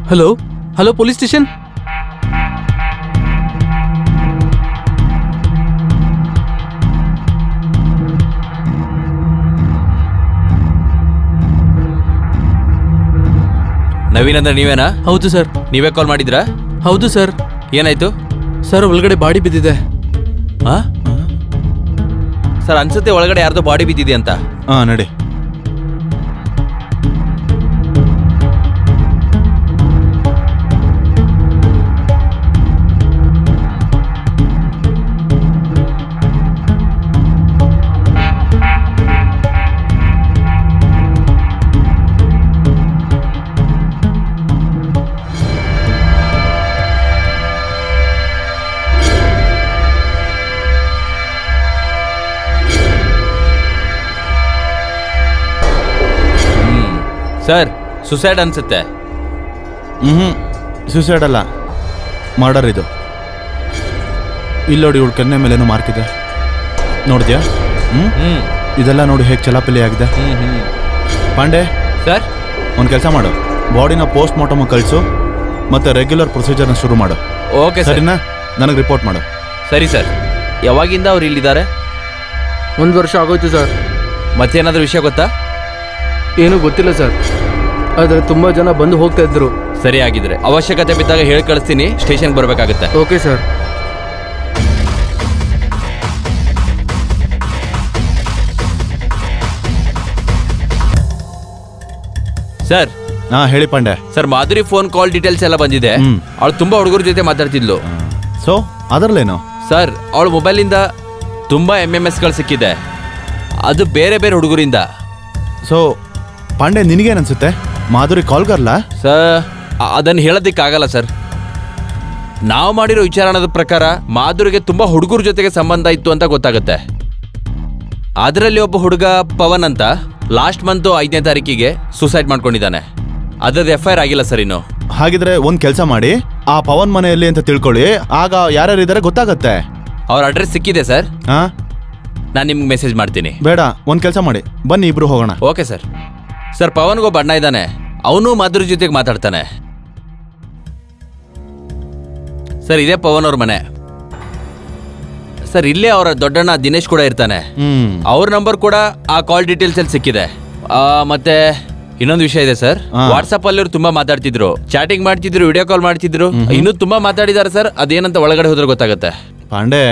Hello hello police station. Naveen ಅಂದ್ರೆ ನೀವೇನಾ? ಹೌದು sir. ನೀವೇ ಕಾಲ್ ಮಾಡಿದ್ರಾ? ಹೌದು ಸರ್. ಏನಾಯ್ತು ಸರ್? ಒಳಗಡೆ ಬಾಡಿ ಬಿದ್ದಿದೆ. ಸರ್ ಅನ್ಸುತ್ತೆ ಒಳಗಡೆ ಯಾರ್ದೋ ಬಾಡಿ ಬಿದ್ದಿದೆ ಅಂತ. ನಡಿ. ಸರ್ ಸುಸೈಡ್ ಅನ್ಸುತ್ತೆ. ಸುಸೈಡ್ ಅಲ್ಲ, ಮರ್ಡರ್ ಇದು. ಇಲ್ಲಿ ನೋಡಿ, ಇವಳು ಕೆನ್ನೆ ಮೇಲೇನೋ ಮಾರ್ಕಿದೆ, ನೋಡಿದ್ಯಾ? ಇದೆಲ್ಲ ನೋಡಿ ಹೇಗೆ ಚಲಾಪಿಲಿ ಆಗಿದೆ. ಪಾಂಡೆ ಸರ್, ಒಂದು ಕೆಲಸ ಮಾಡು, ಬಾಡಿನ ಪೋಸ್ಟ್ ಮಾರ್ಟಮ್ ಕಳಿಸು, ಮತ್ತೆ ರೆಗ್ಯುಲರ್ ಪ್ರೊಸೀಜರ್ನ ಶುರು ಮಾಡು. ಓಕೆ ಸರಿನಾ? ನನಗೆ ರಿಪೋರ್ಟ್ ಮಾಡು. ಸರಿ ಸರ್. ಯಾವಾಗಿಂದ ಅವ್ರು ಇಲ್ಲಿದ್ದಾರೆ? 1 ವರ್ಷ ಆಗೋಯ್ತು ಸರ್. ಮತ್ತೇನಾದ್ರೂ ವಿಷಯ ಗೊತ್ತಾ? ಏನೂ ಗೊತ್ತಿಲ್ಲ ಸರ್, ಆದರೆ ತುಂಬ ಜನ ಬಂದು ಹೋಗ್ತಾ ಇದ್ರು. ಸರಿ ಆಗಿದ್ರೆ ಅವಶ್ಯಕತೆ ಬಿದ್ದಾಗ ಹೇಳಿ ಕಳಿಸ್ತೀನಿ, ಸ್ಟೇಷನ್ಗೆ ಬರಬೇಕಾಗುತ್ತೆ. Okay sir. ಸರ್. ಹೇಳಿ Pandey. Sir, Madhuri phone call details ಎಲ್ಲ ಬಂದಿದೆ. ಅವಳು ತುಂಬಾ ಹುಡುಗರ ಜೊತೆ ಮಾತಾಡ್ತಿದ್ಲು. ಸೊ ಅದರಲ್ಲೇನು? ಸರ್, ಅವಳ ಮೊಬೈಲಿಂದ ತುಂಬಾ MMSಗಳು ಸಿಕ್ಕಿದೆ, ಅದು ಬೇರೆ ಬೇರೆ ಹುಡುಗರಿಂದ. ಸೊ ಪಾಂಡೆ, ನಿನಗೇನನ್ಸುತ್ತೆ? ಮಾಧುರಿ ಕಾಲ್ಗರ್ಲ? ಸರ್, ಅದನ್ನು ಹೇಳೋದಕ್ಕಾಗಲ್ಲ ಸರ್. ನಾವು ಮಾಡಿರೋ ವಿಚಾರಣದ ಪ್ರಕಾರ ಮಾಧುರಿಗೆ ತುಂಬಾ ಹುಡುಗರ ಜೊತೆಗೆ ಸಂಬಂಧ ಇತ್ತು ಅಂತ ಗೊತ್ತಾಗುತ್ತೆ. ಅದರಲ್ಲಿ ಒಬ್ಬ ಹುಡುಗ ಪವನ್ ಅಂತ ಲಾಸ್ಟ್ ಮಂತ್ 5ನೇ ತಾರೀಕಿಗೆ ಸುಸೈಡ್ ಮಾಡ್ಕೊಂಡಿದ್ದಾನೆ. ಅದ್ರದ್ದು FIR ಆಗಿಲ್ಲ ಸರ್ ಇನ್ನು. ಹಾಗಿದ್ರೆ ಒಂದ್ ಕೆಲಸ ಮಾಡಿ, ಆ ಪವನ್ ಮನೆಯಲ್ಲಿ ಅಂತ ತಿಳ್ಕೊಳ್ಳಿ, ಆಗ ಯಾರ್ಯಾರಿದ್ದಾರೆ ಗೊತ್ತಾಗತ್ತೆ. ಅವ್ರ ಅಡ್ರೆಸ್ ಸಿಕ್ಕಿದೆ ಸರ್. ನಾನು ನಿಮ್ಗೆ ಮೆಸೇಜ್ ಮಾಡ್ತೀನಿ. ಬೇಡ, ಒಂದ್ ಕೆಲಸ ಮಾಡಿ, ಬನ್ನಿ ಇಬ್ರು ಹೋಗೋಣ. Okay sir. ಸರ್, ಪವನ್ಗೊಬ್ಬ ಅಣ್ಣ ಇದ್ದಾನೆ, ಅವನು ಮಾಧುರಿ ಜೊತೆಗೆ ಮಾತಾಡ್ತಾನೆ. ಸರ್, ಇದೇ ಪವನ್ ಅವ್ರ ಮನೆ. ಸರ್, ಇಲ್ಲೇ ಅವರ ದೊಡ್ಡಣ್ಣ ದಿನೇಶ್ ಕೂಡ ಇರ್ತಾನೆ. ಅವ್ರ ನಂಬರ್ ಕೂಡ ಆ ಕಾಲ್ ಡೀಟೇಲ್ಸ್ ಅಲ್ಲಿ ಸಿಕ್ಕಿದೆ. ಮತ್ತೆ ಇನ್ನೊಂದು ವಿಷಯ ಇದೆ ಸರ್, ವಾಟ್ಸ್ಆಪ್ ಅಲ್ಲಿ ತುಂಬಾ ಮಾತಾಡ್ತಿದ್ರು, ಚಾಟಿಂಗ್ ಮಾಡ್ತಿದ್ರು, ವಿಡಿಯೋ ಕಾಲ್ ಮಾಡ್ತಿದ್ರು, ಇನ್ನೂ ತುಂಬಾ ಮಾತಾಡಿದಾರೆ ಸರ್. ಅದೇನಂತ ಒಳಗಡೆ ಹೋದ್ರೆ ಗೊತ್ತಾಗುತ್ತೆ. ಪಾಂಡೆ,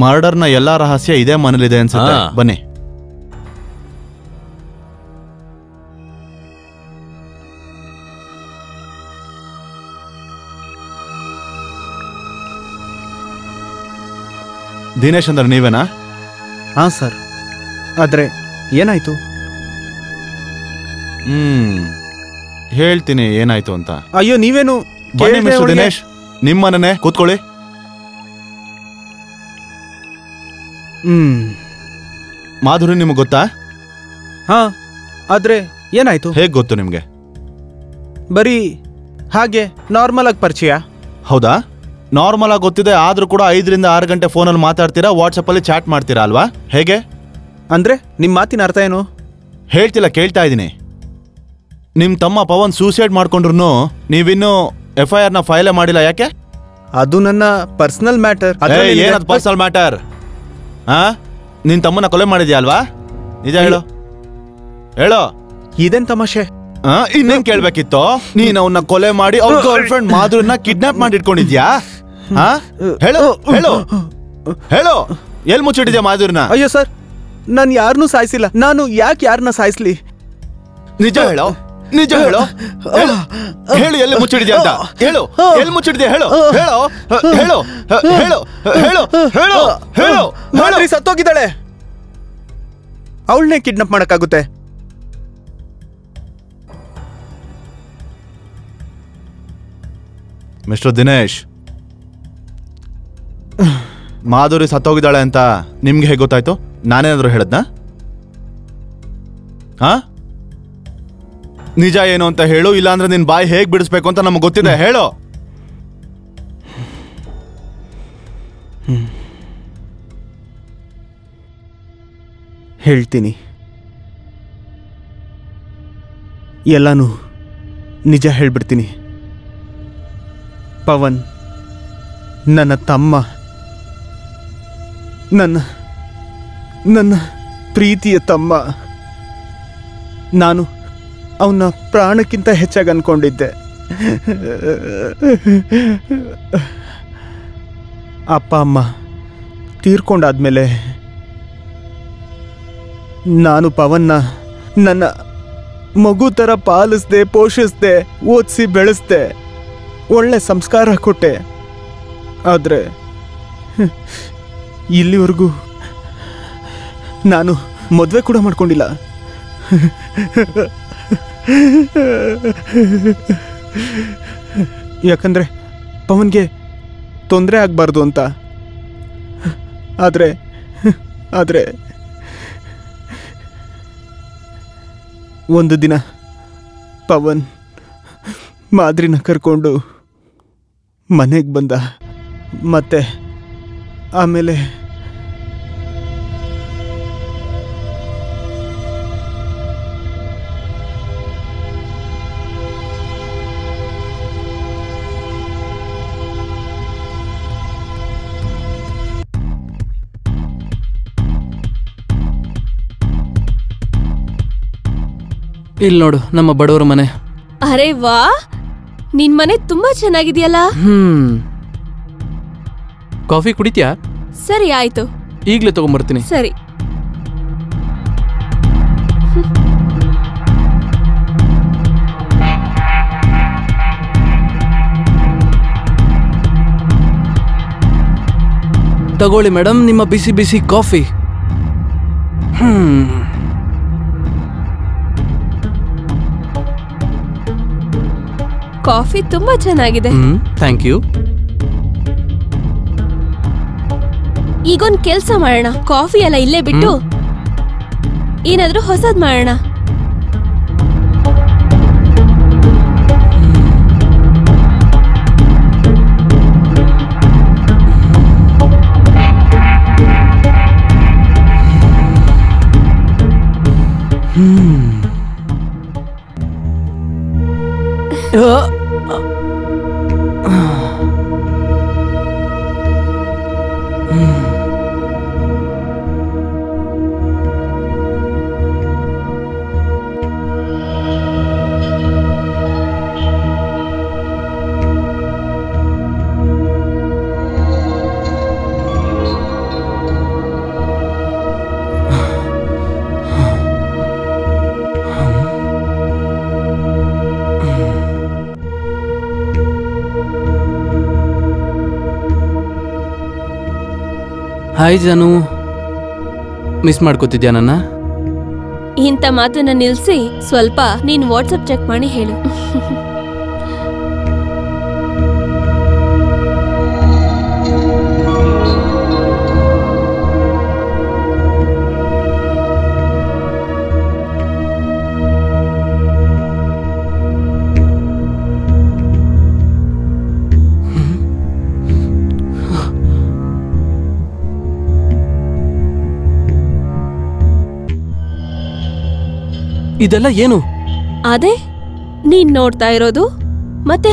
ಮರ್ಡರ್ನ ಎಲ್ಲಾ ರಹಸ್ಯ ಇದೇ ಮನೇಲಿದೆ ಅನ್ಸುತ್ತೆ. ಬನ್ನಿ. ದಿನೇಶ್ ಅಂದ್ರೆ ನೀವೇನಾ? ಹಾಂ ಸರ್. ಆದ್ರೆ ಏನಾಯ್ತು? ಹೇಳ್ತೀನಿ ಏನಾಯ್ತು ಅಂತ. ಅಯ್ಯೋ, ನೀವೇನು? ಬನ್ನಿ ಮಿಸ್ಟರ್ ದಿನೇಶ್, ನಿಮ್ಮನೇ ಕೂತ್ಕೊಳ್ಳಿ. ಮಾಧುರಿ ನಿಮ್ಗೆ ಗೊತ್ತಾ? ಹಾ, ಆದ್ರೆ ಏನಾಯ್ತು? ಹೇಗ್ ಗೊತ್ತು ನಿಮ್ಗೆ? ಬರೀ ಹಾಗೆ ನಾರ್ಮಲ್ ಆಗಿ ಪರಿಚಯ. ಹೌದಾ? ನಾರ್ಮಲ್ ಆಗಿ ಗೊತ್ತಿದೆ, ಆದ್ರೂ ಕೂಡ 5 ರಿಂದ 6 ಗಂಟೆ ಫೋನಲ್ಲಿ ಮಾತಾಡ್ತೀರಾ, ವಾಟ್ಸಪ್ ಅಲ್ಲಿ ಚಾಟ್ ಮಾಡ್ತೀರಾ ಅಲ್ವಾ? ಹೇಗೆ ಅಂದ್ರೆ ನಿಮ್ ಮಾತಿನ ಅರ್ಥ ಏನು? ಹೇಳ್ತಿಲ್ಲ, ಕೇಳ್ತಾ ಇದ್ದೀನಿ. ನಿಮ್ ತಮ್ಮ ಪವನ್ ಸೂಸೈಡ್ ಮಾಡ್ಕೊಂಡ್ರು ನೀವಿನ್ನೂ FIR ನ ಫೈಲೇ ಮಾಡಿಲ್ಲ, ಯಾಕೆ? ಅದು ನನ್ನ ಪರ್ಸನಲ್ ಮ್ಯಾಟರ್. ಏನದು ಪರ್ಸನಲ್ ಮ್ಯಾಟರ್? ನಿನ್ ತಮ್ಮನ ಕೊಲೆ ಮಾಡಿದ್ಯಾ ಅಲ್ವಾ? ನಿಜ ಹೇಳು, ಹೇಳೋ. ಇದೇನ್ ತಮಾಷೆ? ಇನ್ನೇನ್ ಕೇಳ್ಬೇಕಿತ್ತು? ನೀನ್ ಅವನ್ನ ಕೊಲೆ ಮಾಡಿ ಅವ್ರ ಗರ್ಲ್ ಫ್ರೆಂಡ್ ಮಾಧುರನ್ನ ಕಿಡ್ನಾಪ್ ಮಾಡಿ ಇಟ್ಕೊಂಡಿದ್ಯಾ? ಹೇಳು ಹೇಳು ಹೇಳು, ಎಲ್ ಮುಚ್ಚಿಟ್ಟಿದ್ಯಾ ಮಾಧುರನ್ನ? ಅಯ್ಯೋ ಸರ್, ನಾನು ಯಾರನ್ನೂ ಸಾಯಿಸಿಲ್ಲ. ನಾನು ಯಾಕೆ ಯಾರನ್ನ ಸಾಯಿಸ್ಲಿ? ನಿಜ ಹೇಳೋ, ನಿಜ ಹೇಳೋ, ಹೇಳು, ಎಲ್ಲಿ ಮುಚ್ಚಿಡಿದ್ಯಾ ಅಂತ ಹೇಳು. ಎಲ್ಲಿ ಮುಚ್ಚಿಡಿದ್ಯಾ ಹೇಳು, ಹೇಳು ಹೇಳು ಹೇಳು ಹೇಳು ಹೇಳು ಹೇಳು. ಮಾಧುರಿ ಸತ್ತೋಗಿದ್ದಾಳೆ, ಅವಳನ್ನೇ ಕಿಡ್ನಾಪ್ ಮಾಡಕ್ಕಾಗುತ್ತೆ? ಮಿಸ್ಟರ್ ದಿನೇಶ್, ಮಾಧುರಿ ಸತ್ತೋಗಿದ್ದಾಳೆ ಅಂತ ನಿಮ್ಗೆ ಹೇಗೆ ಗೊತ್ತಾಯ್ತು? ನಾನೇನಾದ್ರೂ ಹೇಳದ್ನಾ? ನಿಜ ಏನು ಅಂತ ಹೇಳು, ಇಲ್ಲಾಂದ್ರೆ ನಿನ್ ಬಾಯಿ ಹೇಗ್ ಬಿಡಿಸ್ಬೇಕು ಅಂತ ನಮ್ಗೆ ಗೊತ್ತಿದೆ. ಹೇಳು. ಹೇಳ್ತೀನಿ. ಎಲ್ಲನೂ ನಿಜ ಹೇಳ್ಬಿಡ್ತೀನಿ. ಪವನ್ ನನ್ನ ತಮ್ಮ, ನನ್ನ ಪ್ರೀತಿಯ ತಮ್ಮ. ನಾನು ಅವನ ಪ್ರಾಣಕ್ಕಿಂತ ಹೆಚ್ಚಾಗಿ ಅನ್ಕೊಂಡಿದ್ದೆ. ಅಪ್ಪ ಅಮ್ಮ ತೀರ್ಕೊಂಡಾದ್ಮೇಲೆ ನಾನು ಪವನ್ನ ನನ್ನ ಮಗು ಥರ ಪಾಲಿಸ್ದೆ, ಪೋಷಿಸ್ದೆ, ಓದಿಸಿ ಬೆಳೆಸ್ದೆ, ಒಳ್ಳೆ ಸಂಸ್ಕಾರ ಕೊಟ್ಟೆ. ಆದರೆ ಇಲ್ಲಿವರೆಗೂ ನಾನು ಮದುವೆ ಕೂಡ ಮಾಡ್ಕೊಂಡಿಲ್ಲ. ಯಾಕಂದರೆ ಪವನ್ಗೆ ತೊಂದರೆ ಆಗಬಾರ್ದು ಅಂತ. ಆದರೆ ಒಂದು ದಿನ ಪವನ್ ಮಾದ್ರಿನ ಕರ್ಕೊಂಡು ಮನೆಗೆ ಬಂದ. ಮತ್ತೆ ಆಮೇಲೆ ಇಲ್ಲಿ ನೋಡು, ನಮ್ಮ ಬಡವರ ಮನೆ. ಅರೆ ವಾ, ನಿನ್ ಮನೆ ತುಂಬಾ ಚೆನ್ನಾಗಿದೆಯಲ್ಲ. ಕಾಫಿ ಕುಡಿತ್ಯಾ? ಸರಿ ಆಯ್ತು, ಈಗಲೇ ತಗೊಂಡ್ಬರ್ತೀನಿ. ಸರಿ. ತಗೊಳ್ಳಿ ಮೇಡಮ್, ನಿಮ್ಮ ಬಿಸಿ ಬಿಸಿ ಕಾಫಿ. ಕಾಫಿ ತುಂಬಾ ಚೆನ್ನಾಗಿದೆ. Thank you. ಈಗೊಂದ್ ಕೆಲ್ಸ ಮಾಡೋಣ, ಕಾಫಿ ಎಲ್ಲ ಇಲ್ಲೇ ಬಿಟ್ಟು ಏನಾದ್ರೂ ಹೊಸದ್ ಮಾಡೋಣ. ಹಾಯ್ ಜಾನು, ಮಿಸ್ ಮಾಡ್ಕೋತಿದ್ಯಾ ನನ್ನ? ಇಂಥ ಮಾತನ್ನ ನಿಲ್ಸಿ ಸ್ವಲ್ಪ ನೀನ್ ವಾಟ್ಸಪ್ ಚೆಕ್ ಮಾಡಿ ಹೇಳು. ಇದೆಲ್ಲ ಏನು? ಅದೇ ನೀನ್ ನೋಡ್ತಾ ಇರೋದು. ಮತ್ತೆ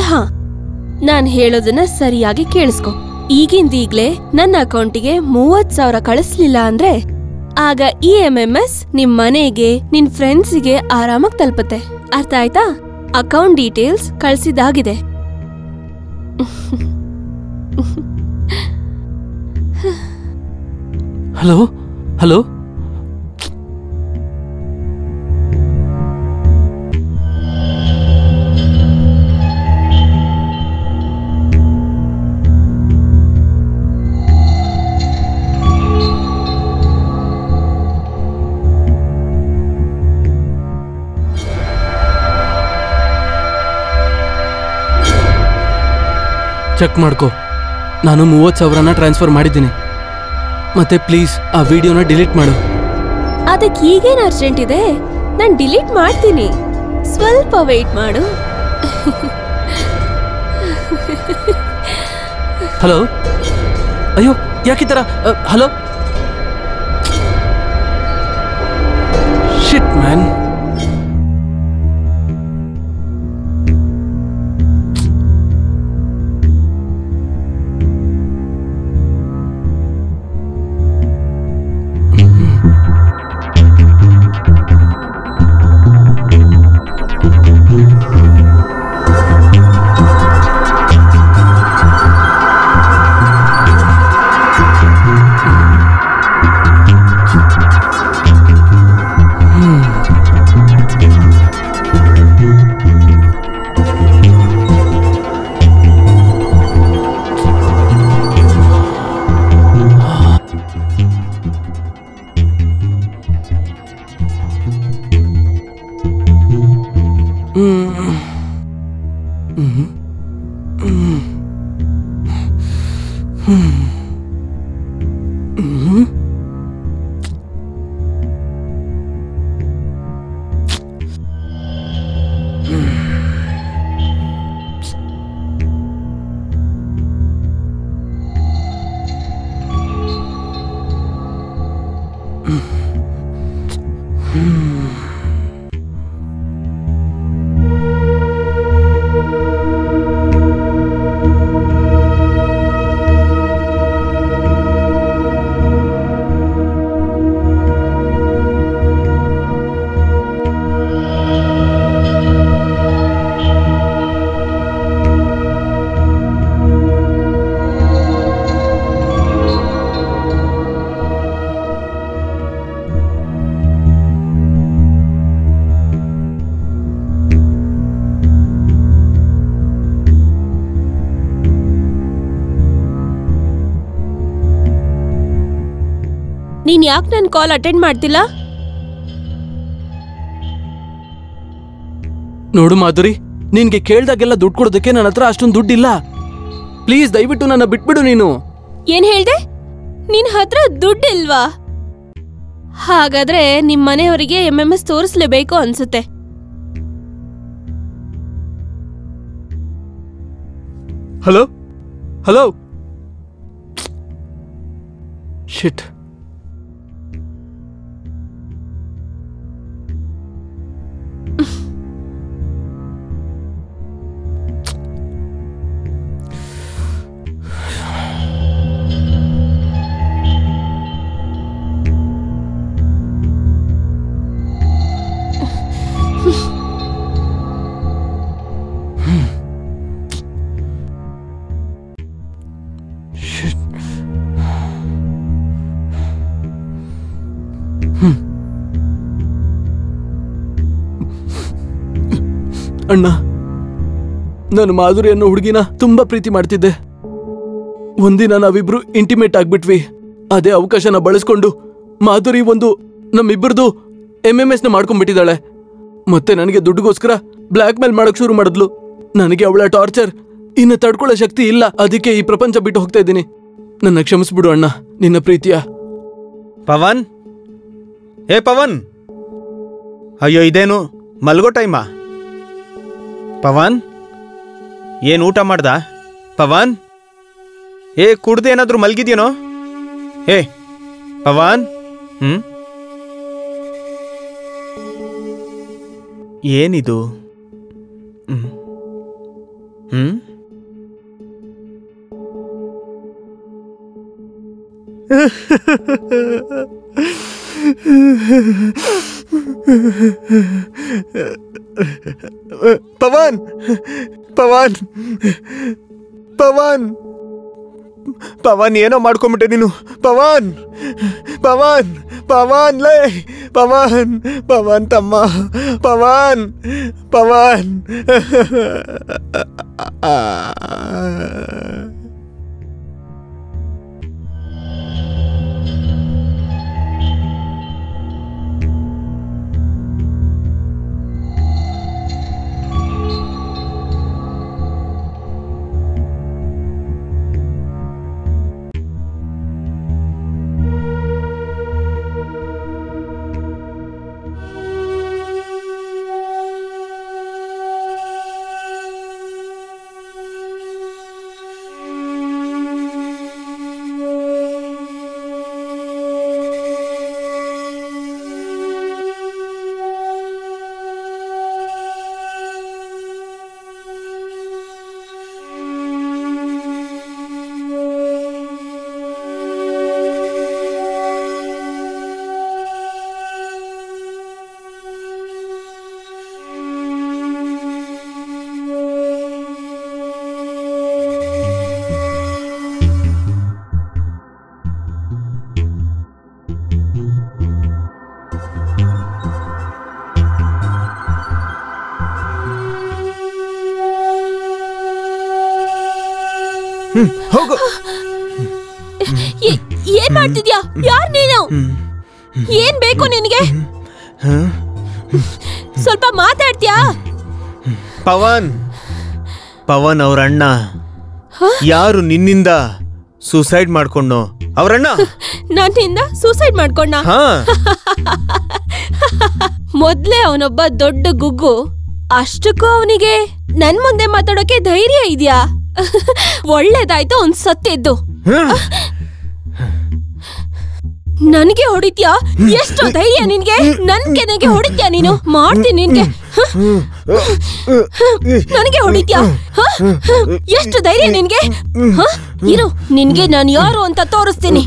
ನಾನ್ ಹೇಳೋದನ್ನ ಸರಿಯಾಗಿ ಕೇಳಿಸ್ಕೊ. ಈಗಿಂದೀಗ್ಲೇ ನನ್ನ ಅಕೌಂಟಿಗೆ 30,000 ಕಳಿಸ್ಲಿಲ್ಲ ಅಂದ್ರೆ ಆಗ ಈ MMS ನಿಮ್ ಮನೆಗೆ, ನಿನ್ ಫ್ರೆಂಡ್ಸಿಗೆ ಆರಾಮಾಗಿ ತಲುಪುತ್ತೆ. ಅರ್ಥ ಆಯ್ತಾ? ಅಕೌಂಟ್ ಡೀಟೇಲ್ಸ್ ಕಳ್ಸಿದಾಗಿದೆ. ಹಲೋ ಹಲೋ, ಚೆಕ್ ಮಾಡ್ಕೋ. ನಾನು 30,000ನ ಟ್ರಾನ್ಸ್ಫರ್ ಮಾಡಿದ್ದೀನಿ. ಮತ್ತೆ ಪ್ಲೀಸ್ ಆ ವಿಡಿಯೋನ ಡಿಲೀಟ್ ಮಾಡು. ಅದಕ್ಕೆ ಈಗೇನು ಅರ್ಜೆಂಟ್ ಇದೆ? ನಾನು ಡಿಲೀಟ್ ಮಾಡ್ತೀನಿ, ಸ್ವಲ್ಪ ವೇಟ್ ಮಾಡು. ಹಲೋ, ಅಯ್ಯೋ ಯಾಕೆ ತರ? ಹಲೋ, ಶಿಟ್ ಮ್ಯಾನ್. ನೀನ್ ಯಾಕೆ ನನ್ನ ಕಾಲ್ ಅಟೆಂಡ್ ಮಾಡ್ತಿಲ್ಲ? ನೋಡು ಮಾಧುರಿ, ನಿನ್ಗೆ ಕೇಳ್ದಾಗೆಲ್ಲ ದುಡ್ಡು ಕೊಡೋದಕ್ಕೆ ನನ್ನ ಹತ್ರ ಅಷ್ಟೊಂದು ದುಡ್ಡಿಲ್ಲ. ಪ್ಲೀಸ್ ದಯವಿಟ್ಟು ನನ್ನ ಬಿಟ್ಬಿಡು. ನೀನು ಏನ್ ಹೇಳ್ದೆ? ನಿನ್ ಹತ್ರ ದುಡ್ಡಿಲ್ವಾ? ಹಾಗಾದ್ರೆ ನಿಮ್ ಮನೆಯವರಿಗೆ MMS ತೋರಿಸ್ಲೇಬೇಕು ಅನ್ಸುತ್ತೆ. ಹಲೋ ಹಲೋ ಶಿಟ್. ಅಣ್ಣ, ನಾನು ಮಾಧುರಿ ಅನ್ನೋ ಹುಡುಗಿನ ತುಂಬಾ ಪ್ರೀತಿ ಮಾಡ್ತಿದ್ದೆ. ಒಂದಿನ ನಾವಿಬ್ರು ಇಂಟಿಮೇಟ್ ಆಗ್ಬಿಟ್ವಿ. ಅದೇ ಅವಕಾಶನ ಬಳಸ್ಕೊಂಡು ಮಾಧುರಿ ನಮ್ಮಿಬ್ಬರದು MMS ನ ಮಾಡ್ಕೊಂಡ್ಬಿಟ್ಟಿದ್ದಾಳೆ. ಮತ್ತೆ ನನಗೆ ದುಡ್ಡುಗೋಸ್ಕರ ಬ್ಲ್ಯಾಕ್ ಮೇಲ್ ಮಾಡಕ್ ಶುರು ಮಾಡಿದ್ಲು. ನನಗೆ ಅವಳ ಟಾರ್ಚರ್ ಇನ್ನು ತಡ್ಕೊಳ್ಳೋ ಶಕ್ತಿ ಇಲ್ಲ. ಅದಕ್ಕೆ ಈ ಪ್ರಪಂಚ ಬಿಟ್ಟು ಹೋಗ್ತಾ ಇದ್ದೀನಿ. ನನ್ನ ಕ್ಷಮಿಸ್ಬಿಡು ಅಣ್ಣ. ನಿನ್ನ ಪ್ರೀತಿಯ ಪವನ್. ಏ ಪವನ್, ಅಯ್ಯೋ ಇದೇನು ಮಲ್ಗೋ ಟೈಮಾ? ಪವನ್, ಏನು ಊಟ ಮಾಡ್ದ? ಪವನ್, ಏ ಕುಡ್ದು ಏನಾದರೂ ಮಲ್ಗಿದ್ಯೇನೋ? ಏ ಪವನ್, ಏನಿದು? ಪವನ್ ಪವನ್ ಪವನ್ ಪವನ್, ಏನೋ ಮಾಡ್ಕೊಂಬಿಟ್ಟೆ ನೀನು. ಪವನ್ ಪವನ್ ಪವನ್ ಲೇ ಪವನ್ ಪವನ್ ತಮ್ಮ ಪವನ್ ಪವನ್. ಹೋಗು. ಏನ್ ಮಾಡ್ತಿದ್ಯಾ? ಯಾರ್ ನೀನು? ಏನ್ ಬೇಕು ನಿನಗೆ? ಸ್ವಲ್ಪ ಮಾತಾಡ್ತೀಯಾ? ಪವನ್ ಅವ್ರ ಅಣ್ಣ ಯಾರು ನಿನ್ನಿಂದ ಸೂಸೈಡ್ ಮಾಡ್ಕೊಂಡು ಅವ್ರಣ್ಣ ನನ್ನಿಂದ ಸೂಸೈಡ್ ಮಾಡ್ಕೊಂಡ. ಮೊದ್ಲೇ ಅವನೊಬ್ಬ ದೊಡ್ಡ ಗುಗ್ಗು, ಅಷ್ಟಕ್ಕೂ ಅವನಿಗೆ ನನ್ ಮುಂದೆ ಮಾತಾಡೋಕೆ ಧೈರ್ಯ ಇದೆಯಾ? ಒಳ್ಳೇದಾಯ್ತು ಅವ್ನ್ ಸತ್ತಿದ್ದು. ನನಗೆ ಹೊಡಿತ್ಯಾ? ಎಷ್ಟು ಧೈರ್ಯ ನಿನ್ಗೆ? ನನ್ ಕೆನೆಗೆ ಹೊಡಿತ್ಯಾ ನೀನು? ಮಾಡ್ತೀನಿ ನಿನ್ಗೆ. ನನಗೆ ಹೊಡಿತ್ಯಾ? ಎಷ್ಟು ಧೈರ್ಯ ನಿನ್ಗೆ? ಇರು, ನಿನ್ಗೆ ನಾನು ಯಾರು ಅಂತ ತೋರಿಸ್ತೀನಿ.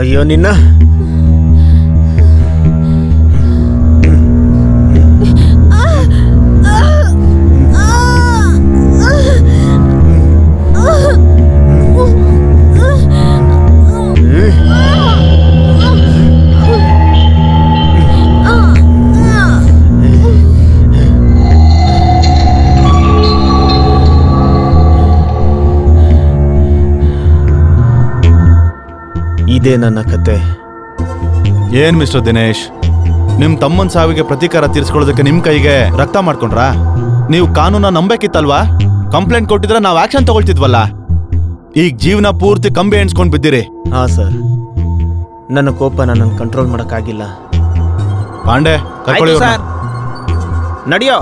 ಅಯ್ಯೋ ನಿನ್ನ ಇದೇ ನನ್ನ ಕತೆ. ಏನ್ ಮಿಸ್ಟರ್ ದಿನೇಶ್, ನಿಮ್ ತಮ್ಮನ್ ಸಾವಿಗೆ ಪ್ರತೀಕಾರ ತೀರ್ಸ್ಕೊಳ್ಳೋದಕ್ಕೆ ನಿಮ್ ಕೈಗೆ ರಕ್ತ ಮಾಡ್ಕೊಂಡ್ರಾ? ನೀವು ಕಾನೂನ ನಂಬೇಕಿತ್ತಲ್ವಾ? ಕಂಪ್ಲೇಂಟ್ ಕೊಟ್ಟಿದ್ರೆ ನಾವು ಆಕ್ಷನ್ ತಗೊಳ್ತಿದ್ವಲ್ಲ. ಈಗ ಜೀವನ ಪೂರ್ತಿ ಕಂಬಿ ಎಣ್ಸ್ಕೊಂಡ್ ಬಿದ್ದಿರಿ. ಹಾ ಸರ್, ನನ್ನ ಕೋಪ ನನ್ನ ಕಂಟ್ರೋಲ್ ಮಾಡಕ್ಕಾಗಿಲ್ಲ. ಪಾಂಡೆ, ಕರ್ಕೊಳ್ಳಿ ನಡಿಯೋ.